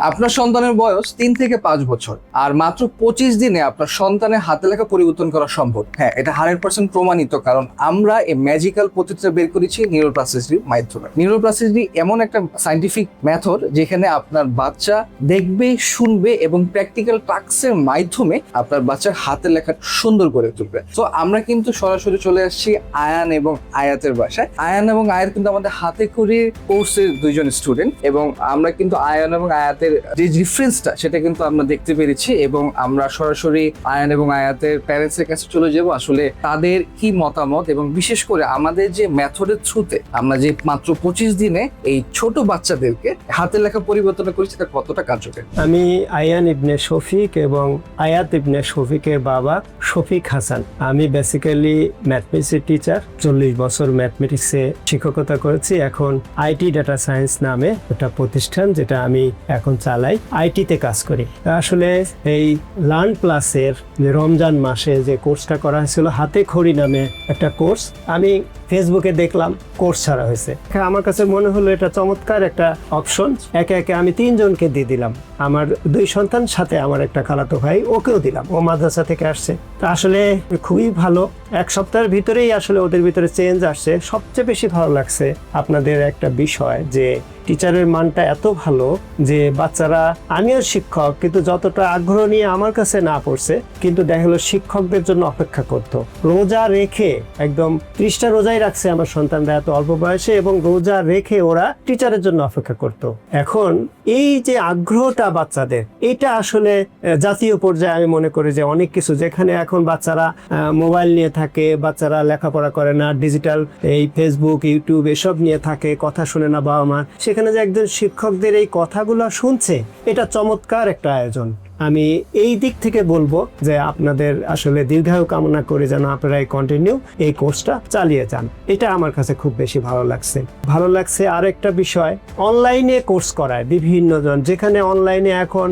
আপনার সন্তানের বয়স 3 থেকে 5 বছর আর মাত্র 25 দিনে আপনার সন্তানের হাতে লেখা পরিবর্তন করা সম্ভব। হ্যাঁ, এটা 100% প্রমাণিত, কারণ আমরা এই ম্যাজিক্যাল পদ্ধতিটা বের করেছি নিউরোপ্লাস্টিসিটির মাধ্যমে। নিউরোপ্লাস্টিসিটি এমন একটা সায়েন্টিফিক মেথড যেখানে আপনার বাচ্চা দেখবে, শুনবে এবং প্র্যাকটিক্যাল টাস্কের মাধ্যমে আপনার বাচ্চার হাতের লেখা সুন্দর করে তুলবে। তো আমরা কিন্তু সরাসরি চলে আসছি আয়ান এবং আয়াতের বাসায়। আয়ান এবং আয়াত কিন্তু আমাদের হাতে করে কোর্সের দুইজন স্টুডেন্ট, এবং আমরা কিন্তু আয়ান এবং আয়াতের যে ডিফারেন্সটা সেটা কিন্তু আমরা দেখতে পেরেছি, এবং আমরা সরাসরি আয়ান এবং আয়াতের প্যারেন্টস এর কাছে চলে যাব আসলে তাদের কি মতামত, এবং বিশেষ করে আমাদের যে মেথডের থ্রুতে আমরা যে মাত্র 25 দিনে এই ছোট বাচ্চাদেরকে হাতের লেখা পরিবর্তন করেছি সেটা কতটা কার্যকর। আমি আয়ান ইবনে শফিক এবং আয়াত ইবনে শফিকের বাবা শফিক হাসান। আমি বেসিক্যালি ম্যাথমেটিক্সের টিচার, 40 বছর ম্যাথমেটিক্সে শিক্ষকতা করেছি। এখন আইটি ডাটা সায়েন্স নামে একটা প্রতিষ্ঠান যেটা আমি এখন চালাই, আইটিতে কাজ করি। আসলে এই লার্ন প্লাসের রমজান মাসে যে কোর্সটা করা হয়েছিল হাতে খড়ি নামে একটা কোর্স, আমি ফেসবুকে দেখলাম কোর্স ছাড়া হয়েছে। আমার কাছে মনে হলো এটা চমৎকার একটা অপশন। একে একে আমি 3 জনকে দিয়ে দিলাম। আমার 2 সন্তান, সাথে আমার একটা খালাতো ভাই, ওকেও দিলাম, ও মাদ্রাসা থেকে আসছে। তা আসলে খুবই ভালো। 1 সপ্তাহের ভিতরেই আসলে ওদের ভিতরে চেঞ্জ আসছে। সবচেয়ে বেশি ভালো লাগছে আপনাদের একটা বিষয় যে টিচারের মানটা এত ভালো যে বাচ্চারা, আমিও শিক্ষক কিন্তু যতটা আগ্রহ নিয়ে আমার কাছে না পড়ছে, কিন্তু দেখা গেলো শিক্ষকদের জন্য অপেক্ষা করতো। রোজা রেখে একদম 30টা রোজাই রাখছে আমার সন্তানরা এত অল্প বয়সে, এবং রোজা রেখে ওরা টিচারের জন্য অপেক্ষা করতো। এখন এই যে আগ্রহটা বাচ্চাদের, এটা আসলে জাতীয় পর্যায়ে আমি মনে করি যে অনেক কিছু, যেখানে এখন বাচ্চারা মোবাইল নিয়ে থাকে, বাচ্চারা লেখাপড়া করে না, ডিজিটাল এই ফেসবুক, ইউটিউব এসব নিয়ে থাকে, কথা শুনে না বাবা মা, সেখানে যে একজন শিক্ষকদের এই কথাগুলো শুনছে, এটা চমৎকার একটা আয়োজন। আমি এই দিক থেকে বলবো যে আপনাদের আসলে দীর্ঘায়ু কামনা করে যেন আপনারা এই কন্টিনিউ এই কোর্সটা চালিয়ে যান। এটা আমার কাছে খুব বেশি ভালো লাগছে। আরেকটা বিষয়, অনলাইনে কোর্স করায় বিভিন্ন জন, যেখানে অনলাইনে এখন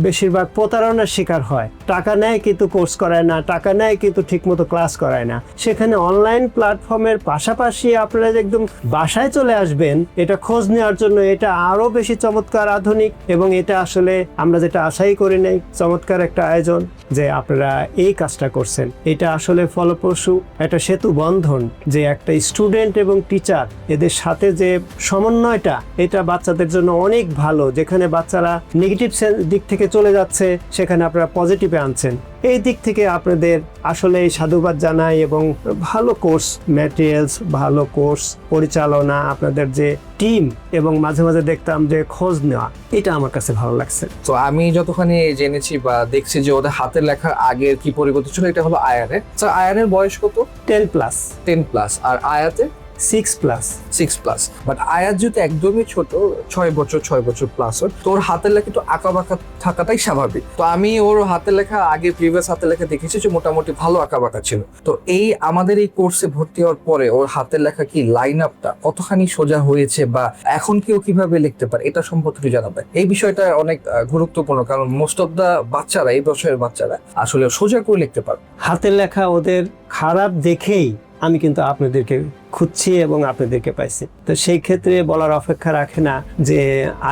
বেশিরভাগ প্রতারণার শিকার হয়। টাকা নেয় কিন্তু কোর্স করায় না, টাকা নেয় কিন্তু ঠিকমতো ক্লাস করায় না। সেখানে অনলাইন প্ল্যাটফর্মের পাশাপাশি আপনারা যে একদম বাসায় চলে আসবেন এটা খোঁজ নেওয়ার জন্য, এটা আরো বেশি চমৎকার, আধুনিক, এবং এটা আসলে আমরা যেটা আশাই করি না, চমৎকার একটা আয়োজন যে আপনারা এই কাজটা করছেন। এটা আসলে ফলপ্রসূ একটা সেতু বন্ধন, যে একটা স্টুডেন্ট এবং টিচার এদের সাথে যে সমন্বয়টা, এটা বাচ্চাদের জন্য অনেক ভালো। যেখানে বাচ্চারা নেগেটিভ দিক থেকে চলে যাচ্ছে, সেখানে আপনারা পজিটিভে আনছেন। এই দিক থেকে আপনাদের আসলে সাধুবাদ জানাই, এবং ভালো কোর্স ম্যাটেরিয়ালস, ভালো কোর্স পরিচালনা, আপনাদের যে টিম, এবং মাঝে মাঝে দেখতাম যে খোঁজ নেওয়া, এটা আমার কাছে ভালো লাগছে। তো আমি যতখানি জেনেছি বা দেখছি যে ওদের হাতের লেখার আগের কি পরিবর্তন ছিল, এটা হলো আয়ানের। স্যার, আয়ানের বয়স কত? 10+। আর আয়াতে 6+। বাট আয়াত যেহেতু একদমই ছোট, 6 বছর প্লাস, তোর হাতের লেখা একটু আঁকা বাঁকা থাকাটাই স্বাভাবিক। তো আমি ওর হাতের লেখা আগে প্রিভিয়াস হাতের লেখা দেখেছি যে মোটামুটি ভালো আঁকা বাঁকা ছিল। তো এই আমাদের এই কোর্সে ভর্তি হওয়ার পরে ওর হাতের লেখা কি লাইন আপটা কতখানি সোজা হয়েছে, বা এখন কেউ কিভাবে লিখতে পারে, এটা সম্পর্কে জানাবে। এই বিষয়টা অনেক গুরুত্বপূর্ণ, কারণ মোস্ট অফ দা বাচ্চারা, এই বছরের বাচ্চারা আসলে সোজা করে লিখতে পারে। হাতের লেখা ওদের খারাপ দেখেই আমি কিন্তু আপনাদেরকে খুঁজছি এবং আপনাদেরকে পাইছি। তো সেই ক্ষেত্রে বলার অপেক্ষা রাখে না যে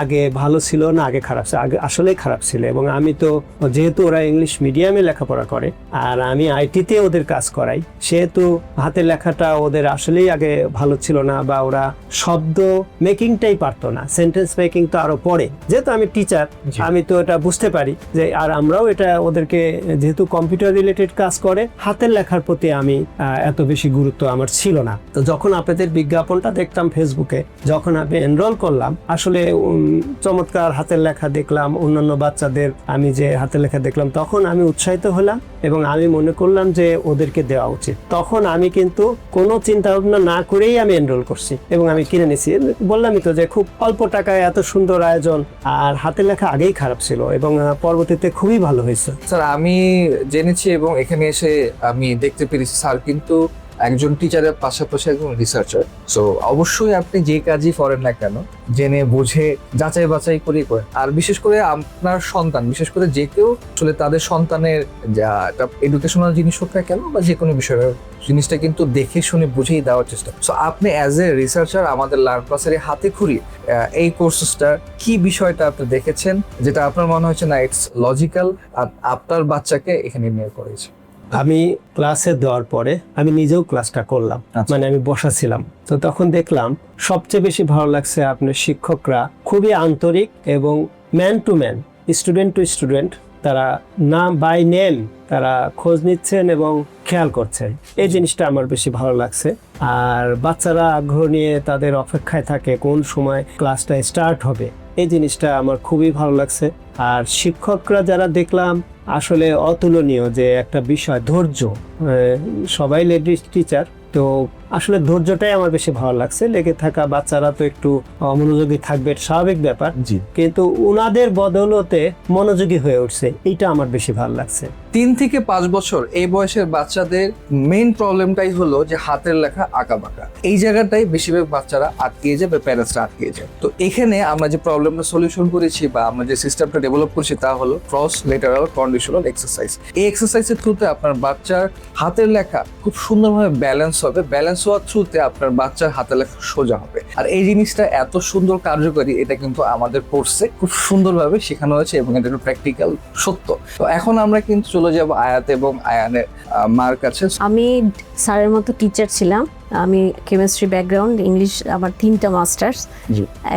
আগে ভালো ছিল না আগে খারাপ ছিল, আগে আসলেই খারাপ ছিল। এবং আমি তো, যেহেতু ওরা ইংলিশ মিডিয়ামে লেখাপড়া করে আর আমি আইটিতে ওদের কাজ করাই, সেহেতু হাতের লেখাটা ওদের আসলেই আগে ভালো ছিল না, বা ওরা শব্দ মেকিংটাই পারতো না, সেন্টেন্স মেকিং তো আরো পরে। যেহেতু আমি টিচার, আমি তো এটা বুঝতে পারি যে, আর আমরাও এটা ওদেরকে, যেহেতু কম্পিউটার রিলেটেড কাজ করে, হাতের লেখার প্রতি আমি এত বেশি গুরুত্ব আমার ছিল না। তো যখন আপনাদের বিজ্ঞাপনটা দেখতাম ফেসবুকে, যখন আমি এনরোল করলাম, আসলে চমৎকার হাতের লেখা দেখলাম, অন্যান্য বাচ্চাদের আমি যে হাতের লেখা দেখলাম, তখন আমি উৎসাহিত হলাম এবং আমি মনে করলাম যে ওদেরকে দেওয়া উচিত। তখন আমি কিন্তু কোনো চিন্তা ভাবনা না করেই আমি এনরোল করছি এবং আমি কিনে নিছি। বললামই তো যে খুব অল্প টাকায় এত সুন্দর আয়োজন, আর হাতের লেখা আগেই খারাপ ছিল এবং পরবর্তীতে খুবই ভালো হয়েছে। স্যার, আমি জেনেছি এবং এখানে এসে আমি দেখতে পেরেছি স্যার কিন্তু একজন টিচারের পাশাপাশি একজন রিসার্চার। সো অবশ্যই আপনি যে কাজই করেন না কেন জেনে বুঝে যাচাই বাছাই করে করেন। আর বিশেষ করে আপনার সন্তান, বিশেষ করে যে কেউ আসলে তাদের সন্তানের যা এডুকেশনাল জিনিস হোক না কেন বা যে কোনো বিষয় জিনিসটা কিন্তু দেখে শুনে বুঝেই দেওয়ার চেষ্টা। সো আপনি অ্যাজ এ রিসার্চার আমাদের লার্ন প্লাসের হাতে খড়ি এই কোর্সটা কি বিষয়টা আপনি দেখেছেন যেটা আপনার মনে হচ্ছে না ইটস লজিক্যাল আর আপনার বাচ্চাকে এখানে নিয়ে করেছে? আমি ক্লাসে দেওয়ার পরে আমি নিজেও ক্লাসটা করলাম, আচ্ছা। মানে আমি বসাছিলাম। তো তখন দেখলাম সবচেয়ে বেশি ভালো লাগছে আপনার শিক্ষকরা খুবই আন্তরিক এবং man to man, student to student, তারা নাম বাই নেম তারা খোঁজ নিচ্ছেন এবং খেয়াল করছেন। এই জিনিসটা আমার বেশি ভালো লাগছে। আর বাচ্চারা আগ্রহ নিয়ে তাদের অপেক্ষায় থাকে কোন সময় ক্লাসটা স্টার্ট হবে, এই জিনিসটা আমার খুবই ভালো লাগছে। আর শিক্ষকরা যারা দেখলাম আসলে অতুলনীয়, যে একটা বিষয় ধৈর্য, সবাই লেডিস টিচার, তো আসলে ধৈর্যটাই আমার বেশি ভালো লাগছে। লেগে থাকা বাচ্চারা তো একটু অমনোযোগী থাকবে, স্বাভাবিক ব্যাপার, জি। কিন্তু উনাদের বদৌলতে মনোযোগী হয়ে উঠছে, এইটা আমার বেশি ভালো লাগছে। 3 থেকে 5 বছর এই বয়সের বাচ্চাদের মেইন প্রবলেমটাই হলো যে হাতের লেখা আঁকা বাঁকা। এই জায়গাটাই বেশিরভাগ বাচ্চারা আটকে যায় বা প্যারেন্টসরা আটকে যায়। তো এখানে আমরা যে প্রবলেমটা সলিউশন করেছি বা আমরা যে সিস্টেমটা ডেভেলপ করেছি তা হলো ক্রস লেটারাল কন্ডিশনাল এক্সারসাইজ। এই এক্সারসাইজের থ্রুতে আপনার বাচ্চার হাতের লেখা খুব সুন্দরভাবে ব্যালেন্স হবে। ব্যালেন্স হওয়ার থ্রুতে আপনার বাচ্চার হাতের লেখা সোজা হবে। আর এই জিনিসটা এত সুন্দর কার্যকরী, এটা কিন্তু আমাদের কোর্সে খুব সুন্দরভাবে শেখানো হয়েছে এবং এটা প্র্যাকটিক্যাল সত্য। তো এখন আমরা কিন্তু চলে যাব আয়াত এবং আয়ানের মার কাছে। আমি স্যারের মতো টিচার ছিলাম। আমি কেমিস্ট্রি ব্যাকগ্রাউন্ড, ইংলিশ আমার 3টা মাস্টার্স,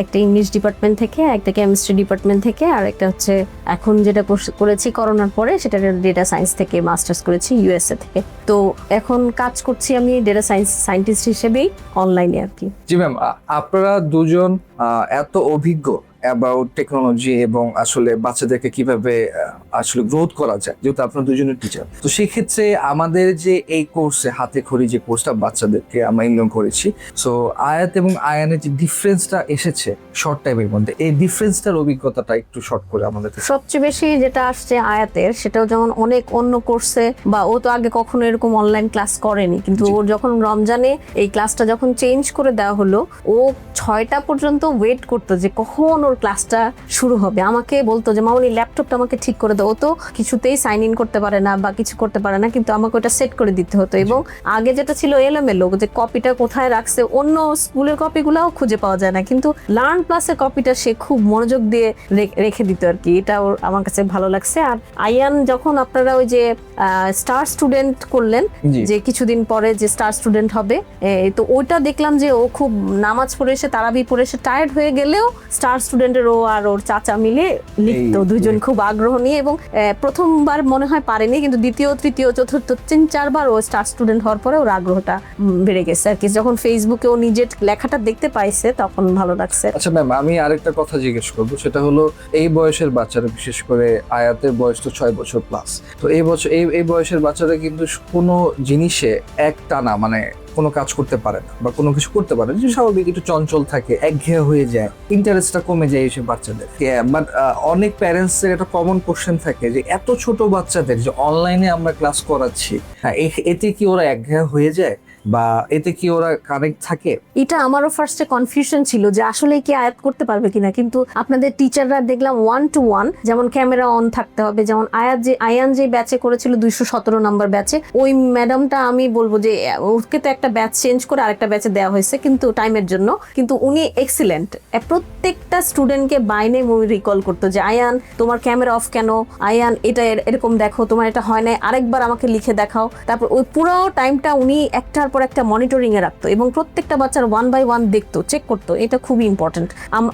একটা ইংলিশ ডিপার্টমেন্ট থেকে, একটা কেমিস্ট্রি ডিপার্টমেন্ট থেকে, আর একটা হচ্ছে এখন যেটা করেছি করোনার পরে সেটা ডেটা সায়েন্স থেকে মাস্টার্স করেছি ইউএসএ থেকে। তো এখন কাজ করছি আমি ডেটা সায়েন্টিস্ট হিসেবেই অনলাইনে আর কি। জি ম্যাম, আপনারা দুজন এত অভিজ্ঞ অ্যাবাউট টেকনোলজি এবং আসলে বাচ্চাদেরকে কিভাবে আসলে গ্রোথ করা যায়, যেহেতু আপনারা দুজনের টিচার, তো সেক্ষেত্রে আমাদের যে এই কোর্সে হাতে খড়ি যে কোর্সটা বাচ্চাদেরকে আমরা ইনরোল করেছি, সো আয়াত এবং আয়ানের যে ডিফারেন্সটা এসেছে শর্ট টাইমের মধ্যে, এই ডিফারেন্সটার অভিজ্ঞতাটা একটু শর্ট করে আমাদের। সবচেয়ে বেশি যেটা আসছে আয়াতের, সেটাও যেমন অনেক অন্য কোর্সে বা ও তো আগে কখনো এরকম অনলাইন ক্লাস করেনি, কিন্তু ওর যখন রমজানে এই ক্লাসটা যখন চেঞ্জ করে দেওয়া হলো, ও 6টা পর্যন্ত ওয়েট করতো যে কখন ওর ক্লাসটা শুরু হবে। আমাকে বলতো যে মামনি ল্যাপটপটা আমাকে ঠিক করে দাও। ও তো কিছুতেই সাইন ইন করতে পারে না বা কিছু করতে পারে না, কিন্তু আমাকে ওটা সেট করে দিতে হতো। এবং আগে যেটা ছিল এলোমেলো, যে কপিটা কোথায় রাখছে, অন্য স্কুলের কপিগুলোও খুঁজে পাওয়া যায় না, কিন্তু লার্ন প্লাসের কপিটা সে খুব মনোযোগ দিয়ে রেখে দিত আর কি। এটা ওর আমার কাছে ভালো লাগছে। আর আয়ান যখন আপনারা ওই যে স্টার স্টুডেন্ট করলেন, যে কিছুদিন পরে যে স্টার স্টুডেন্ট হবে, তো ওইটা দেখলাম যে ও খুব নামাজ পড়ে এসে তারাবি পড়ে এসে টায়ার্ড হয়ে গেলেও স্টার স্টুডেন্টের ও আর ওর চাচা মিলে লিখতো, দুইজন খুব আগ্রহ নিয়ে। এবং প্রথমবার মনে হয় পারেনি, কিন্তু দ্বিতীয় তৃতীয় চতুর্থ 3-4 বার ও স্টার স্টুডেন্ট হওয়ার পরে ওর আগ্রহটা বেড়ে গেছে আর কি। যখন ফেসবুকে ও নিজের লেখাটা দেখতে পাইছে তখন ভালো লাগছে। আচ্ছা ম্যাম, আমি আরেকটা কথা জিজ্ঞেস করবো, সেটা হলো এই বয়সের বাচ্চারা, বিশেষ করে আয়াতের বয়স তো 6 বছর প্লাস, তো এই বয়সের বাচ্চারা কিন্তু কোনো জিনিসে একটানা মানে কোনো কাজ করতে পারে না বা কোনো কিছু করতে পারে না, যে স্বাভাবিক একটু চঞ্চল থাকে, একঘেয়ে হয়ে যায়, ইন্টারেস্টটা কমে যায় এইসব বাচ্চাদের। বাট অনেক প্যারেন্টসের একটা কমন কোশ্চেন থাকে যে এত ছোট বাচ্চাদের যে অনলাইনে আমরা ক্লাস করাচ্ছি, এতে কি ওরা একঘেয়ে হয়ে যায় বা এতে কি ওরা কানেক্ট থাকে? এটা আমারও ফার্স্টে কনফিউশন ছিল যে আসলে কি আয়াত করতে পারবে কিনা, কিন্তু আপনাদের টিচাররা দেখলাম 1-to-1, যেমন ক্যামেরা অন থাকতে হবে, যেমন আয়ান যে ব্যাচে করেছিল 217 নাম্বার ব্যাচে, ওই ম্যাডামটা আমি বলবো যে ওকে তো একটা ব্যাচ চেঞ্জ করে আরেকটা ব্যাচে দেওয়া হয়েছে কিন্তু টাইমের জন্য, কিন্তু উনি এক্সিলেন্ট। প্রত্যেকটা স্টুডেন্টকে বাইনে মুভি রিকল করতো যে আয়ান তোমার ক্যামেরা অফ কেন, আয়ান এটা এরকম দেখো, তোমার এটা হয় না, আরেকবার আমাকে লিখে দেখাও। তারপর ওই পুরো টাইমটা উনি একটার পর একটা মনিটরিং এ রাখতো এবং প্রত্যেকটা বাচ্চার 1-by-1 দেখতো, চেক করতো। এটা খুবই ইম্পর্টেন্ট।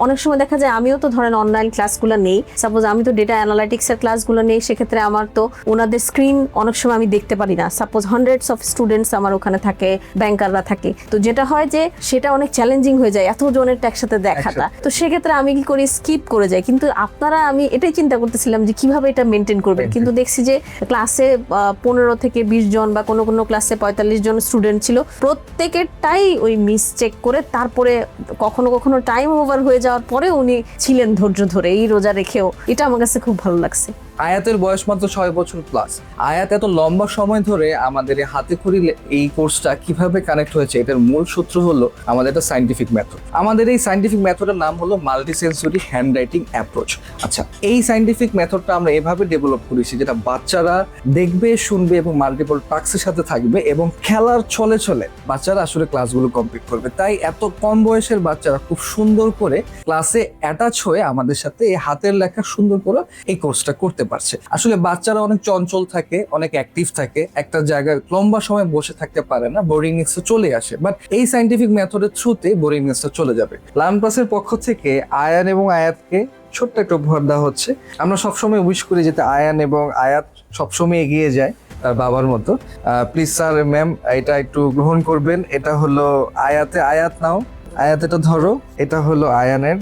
অনেক সময় দেখা যায় আমিও তো ধরেন অনলাইন ক্লাসগুলো নেই, সাপোজ আমি তো ডেটা অ্যানালাইটিক্স এর ক্লাসগুলো নেই, সেক্ষেত্রে আমার তো ওনাদের স্ক্রিন অনেক সময় আমি দেখতে পারি না। সাপোজ হান্ড্রেডস অফ স্টুডেন্টস আমার ওখানে থাকে, ব্যাংকাররা থাকে, তো যেটা হয় যে সেটা অনেক চ্যালেঞ্জিং হয়ে যায় এত জনের একসাথে দেখাটা। তো সেক্ষেত্রে আমি কি করি, স্কিপ করে যাই। কিন্তু আপনারা, আমি এটাই চিন্তা করতেছিলাম যে কিভাবে এটা মেনটেন করবেন, কিন্তু দেখছি যে ক্লাসে 15 থেকে 20 জন বা কোনো কোনো ক্লাসে 45 জন স্টুডেন্ট ছিল, প্রত্যেকেরটাই ওই মিস চেক করে, তারপরে কখনো কখনো টাইম ওভার হয়ে যাওয়ার পরে উনি ছিলেন ধৈর্য ধরে এই রোজা রেখেও। এটা আমার কাছে খুব ভালো লাগছে। আয়াতের বয়স মাত্র 6 বছর প্লাস। আয়াত এত লম্বা সময় ধরে আমাদের এই হাতে খড়ি এই কোর্সটা কিভাবে কানেক্ট হয়েছে, এটার মূল সূত্র হলো আমাদের একটা সাইন্টিফিক মেথড। আমাদের এই সাইন্টিফিক মেথডের নাম হলো মাল্টিসেন্সরি হ্যান্ড রাইটিং অ্যাপ্রোচ। আচ্ছা, এই সাইন্টিফিক মেথডটা আমরা এভাবে ডেভেলপ করেছি যেটা বাচ্চারা দেখবে, শুনবে এবং মাল্টিপল টাস্কের সাথে থাকবে এবং খেলার ছলে ছলে বাচ্চারা আসলে ক্লাসগুলো কমপ্লিট করবে। তাই এত কম বয়সের বাচ্চারা খুব সুন্দর করে ক্লাসে অ্যাটাচ হয়ে আমাদের সাথে এই হাতের লেখা সুন্দর করে এই কোর্সটা করতে পারছে। আসলে বাচ্চারা অনেক চঞ্চল থাকে, অনেক অ্যাক্টিভ থাকে, একটা জায়গায় লম্বা সময় বসে থাকতে পারে না, বোরিংনেসটা চলে আসে। বাট এই সাইন্টিফিক মেথডের থ্রুতে বোরিংনেসটা চলে যাবে। লার্ন প্লাসের পক্ষ থেকে আয়ান এবং আয়াতকে ছোট্ট একটা উপহার দেওয়া হচ্ছে। আমরা সবসময় উইশ করি যাতে আয়ান এবং আয়াত সবসময় এগিয়ে যায় তার বাবার মতো। প্লিজ স্যার, ম্যাম, এটা একটু গ্রহণ করবেন। এটা হলো আয়াতে, আয়াত নাও, আয়াত এটা ধরো, এটা হলো আয়ানের।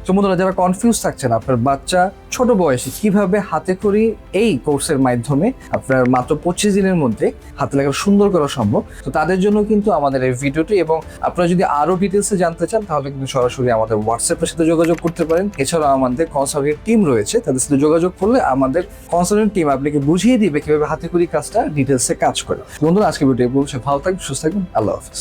তো বন্ধুরা, যারা কনফিউজ থাকছেন আপনার বাচ্চা ছোট বয়সে কিভাবে হাতে খড়ি এই কোর্সের মাধ্যমে আপনার মাত্র 25 দিনের মধ্যে হাতে লেখা সুন্দর করা সম্ভব, তো তাদের জন্য কিন্তু আমাদের এই ভিডিওটি। এবং আপনারা যদি আরো ডিটেলসে জানতে চান তাহলে কিন্তু সরাসরি আমাদের হোয়াটসঅ্যাপের সাথে যোগাযোগ করতে পারেন। এছাড়াও আমাদের কনসালটেন্ট টিম রয়েছে, তাদের সাথে যোগাযোগ করলে আমাদের কনসালটেন্ট টিম আপনাকে বুঝিয়ে দিবে কিভাবে হাতে খড়ি কাজটা ডিটেলসে কাজ করে। বন্ধুরা, আজকে ভিডিও ভালো থাকবেন, সুস্থ থাকবেন, আল্লাহ হাফিজ।